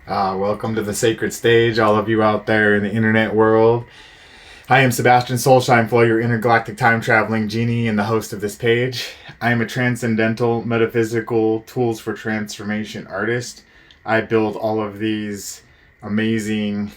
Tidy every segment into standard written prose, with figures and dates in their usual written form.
Welcome to the sacred stage, all of you out there in the internet world. I am Sebastian Soulshine Flow, your intergalactic time traveling genie and the host of this page. I am a transcendental, metaphysical tools for transformation artist. I build all of these amazing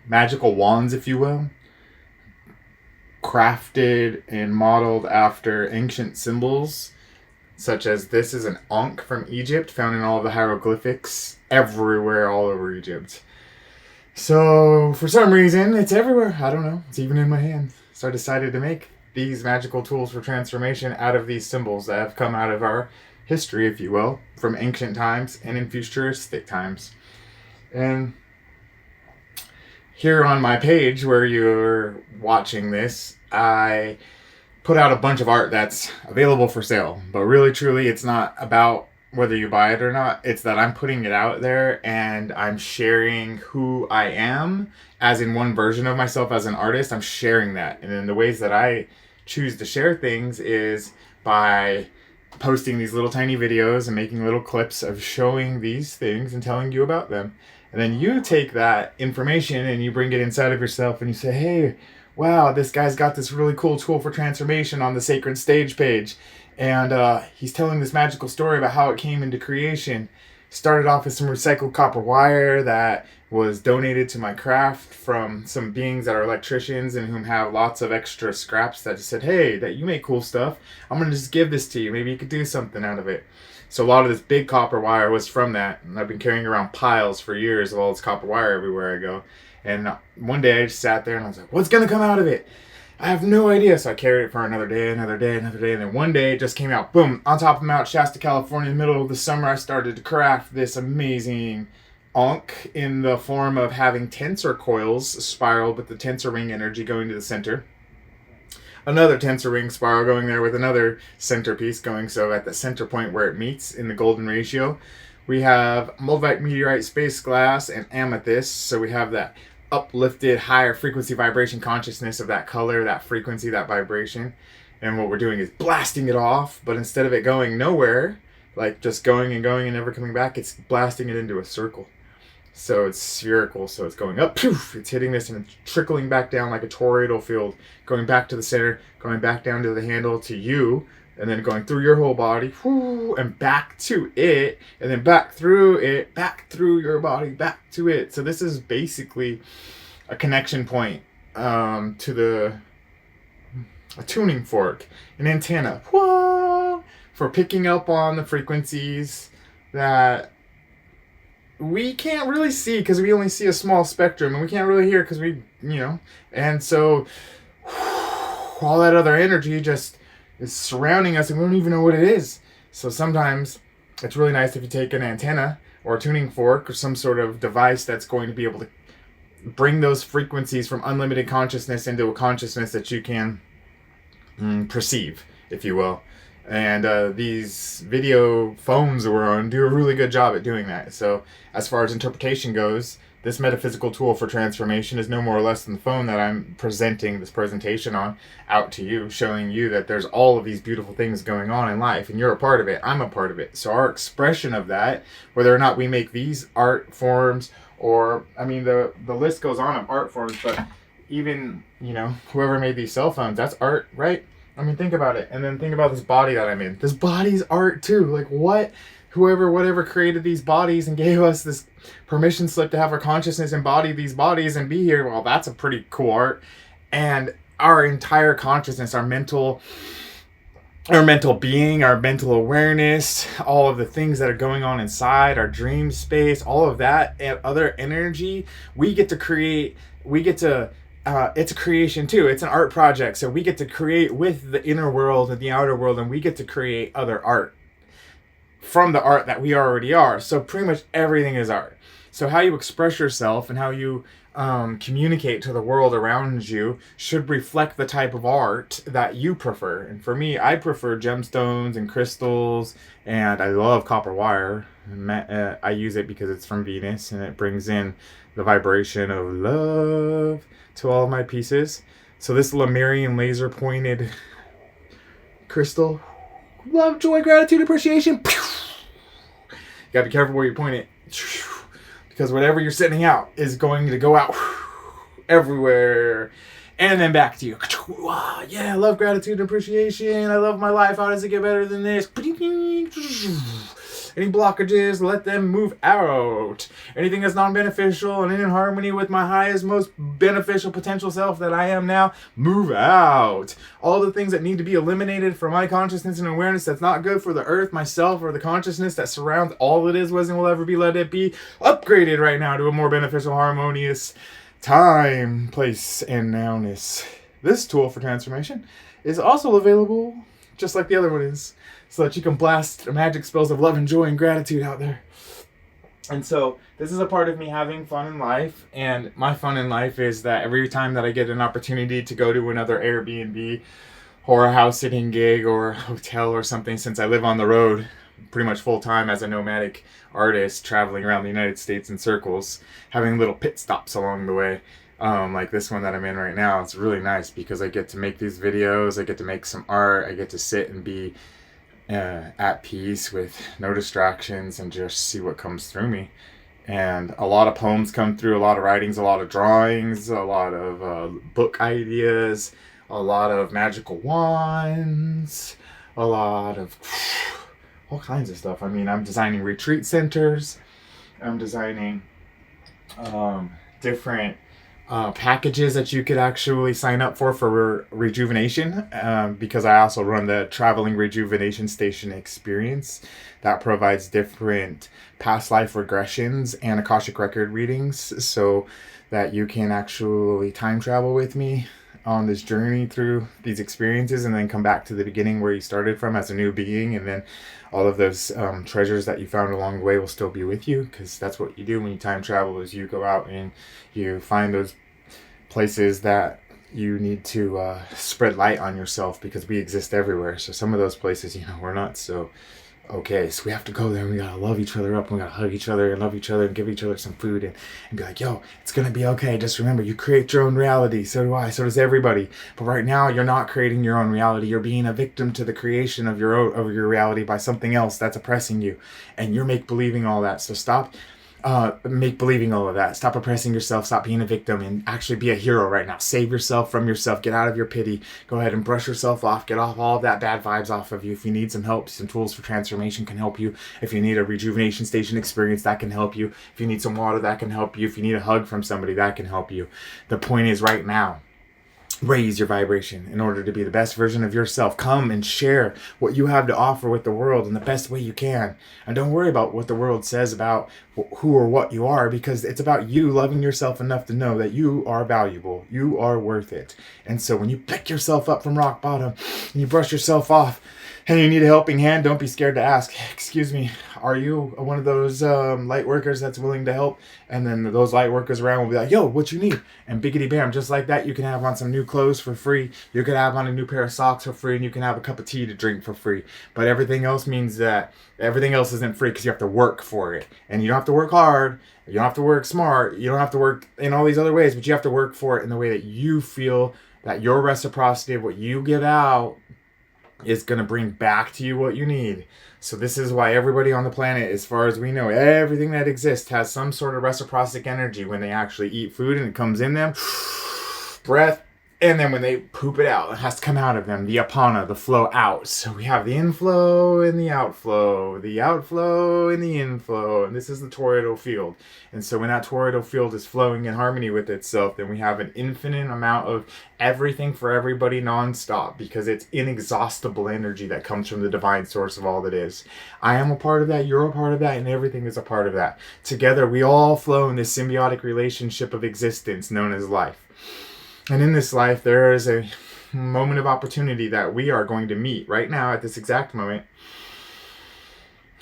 magical wands, if you will, crafted and modeled after ancient symbols, such as this is an ankh from Egypt, found in all of the hieroglyphics everywhere, all over Egypt. So, for some reason, it's everywhere. I don't know. It's even in my hand. So I decided to make these magical tools for transformation out of these symbols that have come out of our history, if you will, from ancient times and in futuristic times. And here on my page where you're watching this, I put out a bunch of art that's available for sale. But really, truly, it's not about whether you buy it or not. It's that I'm putting it out there and I'm sharing who I am as in one version of myself as an artist. I'm sharing that. And then the ways that I choose to share things is by posting these little tiny videos and making little clips of showing these things and telling you about them. And then you take that information and you bring it inside of yourself and you say, hey, wow, this guy's got this really cool tool for transformation on the Sacred Stage page. And he's telling this magical story about how it came into creation. Started off with some recycled copper wire that was donated to my craft from some beings that are electricians and whom have lots of extra scraps that just said, hey, that you make cool stuff. I'm going to just give this to you. Maybe you could do something out of it. So a lot of this big copper wire was from that. And I've been carrying around piles for years of all this copper wire everywhere I go. And one day I just sat there and I was like, what's going to come out of it? I have no idea. So I carried it for another day. And then one day it just came out. Boom. On top of Mount Shasta, California, in the middle of the summer, I started to craft this amazing ankh in the form of having tensor coils spiraled with the tensor ring energy going to the center. Another tensor ring spiral going there with another centerpiece going. So at the center point where it meets in the golden ratio, we have Mulvite meteorite space glass and amethyst. So we have that uplifted higher frequency vibration consciousness of that color, that frequency, that vibration. And what we're doing is blasting it off, but instead of it going nowhere, like just going and never coming back, it's blasting it into a circle. So it's spherical, so it's going up, poof, it's hitting this and it's trickling back down like a toroidal field, going back to the center, going back down to the handle to you, and then going through your whole body, whoo, and back to it, and then back through it, back through your body, back to it. So this is basically a connection point to a tuning fork, an antenna, whoa, for picking up on the frequencies that we can't really see because we only see a small spectrum, and we can't really hear because and so all that other energy just is surrounding us and we don't even know what it is. So sometimes it's really nice if you take an antenna or a tuning fork or some sort of device that's going to be able to bring those frequencies from unlimited consciousness into a consciousness that you can perceive, if you will. And these video phones that we're on do a really good job at doing that. So as far as interpretation goes, this metaphysical tool for transformation is no more or less than the phone that I'm presenting this presentation on out to you, showing you that there's all of these beautiful things going on in life, and you're a part of it, I'm a part of it. So our expression of that, whether or not we make these art forms, or, I mean, the list goes on of art forms, but even, whoever made these cell phones, that's art, right? I mean, think about it. And then think about this body that I'm in. This body's art too. Like what? Whatever created these bodies and gave us this permission slip to have our consciousness embody these bodies and be here. Well, that's a pretty cool art. And our entire consciousness, our mental being, our mental awareness, all of the things that are going on inside, our dream space, all of that and other energy, we get to create, it's a creation too. It's an art project. So we get to create with the inner world and the outer world, and we get to create other art from the art that we already are. So pretty much everything is art. So how you express yourself and how you communicate to the world around you should reflect the type of art that you prefer. And for me, I prefer gemstones and crystals, and I love copper wire. I use it because it's from Venus and it brings in the vibration of love to all of my pieces. So this Lemurian laser pointed crystal, love, joy, gratitude, appreciation. You gotta be careful where you point it, because whatever you're sending out is going to go out everywhere and then back to you. Yeah, I love gratitude and appreciation. I love my life. How does it get better than this? Any blockages, let them move out. Anything that's non-beneficial and in harmony with my highest, most beneficial potential self that I am now, move out. All the things that need to be eliminated from my consciousness and awareness that's not good for the earth, myself, or the consciousness that surrounds all it is, was, and will ever be, let it be upgraded right now to a more beneficial, harmonious time, place, and nowness. This tool for transformation is also available, just like the other one is, so that you can blast magic spells of love and joy and gratitude out there. And so this is a part of me having fun in life, and my fun in life is that every time that I get an opportunity to go to another Airbnb or a house sitting gig or a hotel or something, since I live on the road pretty much full time as a nomadic artist traveling around the United States in circles, having little pit stops along the way, like this one that I'm in right now. It's really nice because I get to make these videos, I get to make some art, I get to sit and be at peace with no distractions and just see what comes through me. And a lot of poems come through, a lot of writings, a lot of drawings, a lot of book ideas, a lot of magical wands, a lot of all kinds of stuff. I mean, I'm designing retreat centers, I'm designing different packages that you could actually sign up for rejuvenation, because I also run the traveling rejuvenation station experience that provides different past life regressions and Akashic record readings, so that you can actually time travel with me on this journey through these experiences and then come back to the beginning where you started from as a new being, and then all of those treasures that you found along the way will still be with you, because that's what you do when you time travel, is you go out and you find those places that you need to spread light on yourself, because we exist everywhere. So some of those places, we're not so okay, so we have to go there and we gotta love each other up and we gotta hug each other and love each other and give each other some food and be like, yo, it's gonna be okay. Just remember, you create your own reality. So do I, so does everybody. But right now you're not creating your own reality. You're being a victim to the creation of your reality by something else that's oppressing you, and you're make-believing all that. So stop make-believing all of that. Stop oppressing yourself. Stop being a victim and actually be a hero right now. Save yourself from yourself. Get out of your pity. Go ahead and brush yourself off. Get off all of that bad vibes off of you. If you need some help, some tools for transformation can help you. If you need a rejuvenation station experience, that can help you. If you need some water, that can help you. If you need a hug from somebody, that can help you. The point is, right now, raise your vibration in order to be the best version of yourself. Come and share what you have to offer with the world in the best way you can. And don't worry about what the world says about who or what you are, because it's about you loving yourself enough to know that you are valuable. You are worth it. And so when you pick yourself up from rock bottom and you brush yourself off and you need a helping hand, don't be scared to ask, excuse me, are you one of those light workers that's willing to help? And then those light workers around will be like, yo, what you need? And biggity bam, just like that, you can have on some new clothes for free. You can have on a new pair of socks for free, and you can have a cup of tea to drink for free. But everything else means that everything else isn't free, because you have to work for it. And you don't have to work hard. You don't have to work smart. You don't have to work in all these other ways, but you have to work for it in the way that you feel that your reciprocity of what you give out is going to bring back to you what you need. So this is why everybody on the planet, as far as we know, everything that exists has some sort of reciprocity energy when they actually eat food and it comes in them, breath, and then when they poop it out, it has to come out of them, the apana, the flow out. So we have the inflow and the outflow and the inflow, and this is the toroidal field. And so when that toroidal field is flowing in harmony with itself, then we have an infinite amount of everything for everybody nonstop, because it's inexhaustible energy that comes from the divine source of all that is. I am a part of that, you're a part of that, and everything is a part of that. Together we all flow in this symbiotic relationship of existence known as life. And in this life, there is a moment of opportunity that we are going to meet right now at this exact moment.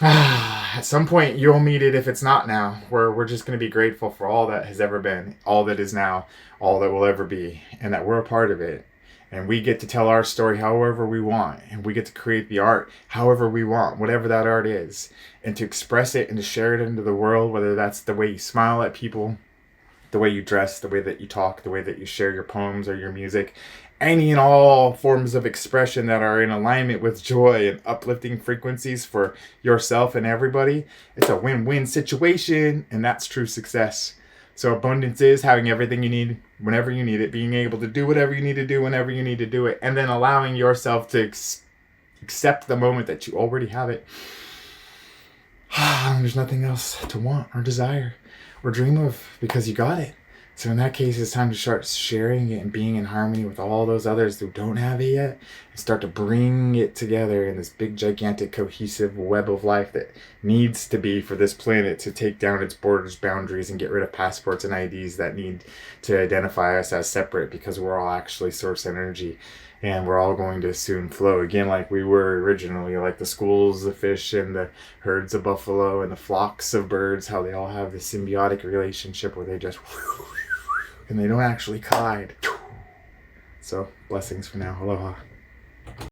At some point, you'll meet it if it's not now, where we're just going to be grateful for all that has ever been, all that is now, all that will ever be, and that we're a part of it. And we get to tell our story however we want, and we get to create the art however we want, whatever that art is, and to express it and to share it into the world, whether that's the way you smile at people, the way you dress, the way that you talk, the way that you share your poems or your music, any and all forms of expression that are in alignment with joy and uplifting frequencies for yourself and everybody, it's a win-win situation, and that's true success. So abundance is having everything you need whenever you need it, being able to do whatever you need to do whenever you need to do it, and then allowing yourself to accept the moment that you already have it. There's nothing else to want or desire or dream of, because you got it. So in that case, it's time to start sharing it and being in harmony with all those others who don't have it yet, and start to bring it together in this big, gigantic, cohesive web of life that needs to be for this planet to take down its borders, boundaries, and get rid of passports and IDs that need to identify us as separate, because we're all actually source energy. And we're all going to soon flow again like we were originally, like the schools of fish and the herds of buffalo and the flocks of birds, how they all have this symbiotic relationship where they just and they don't actually collide. So blessings for now. Aloha.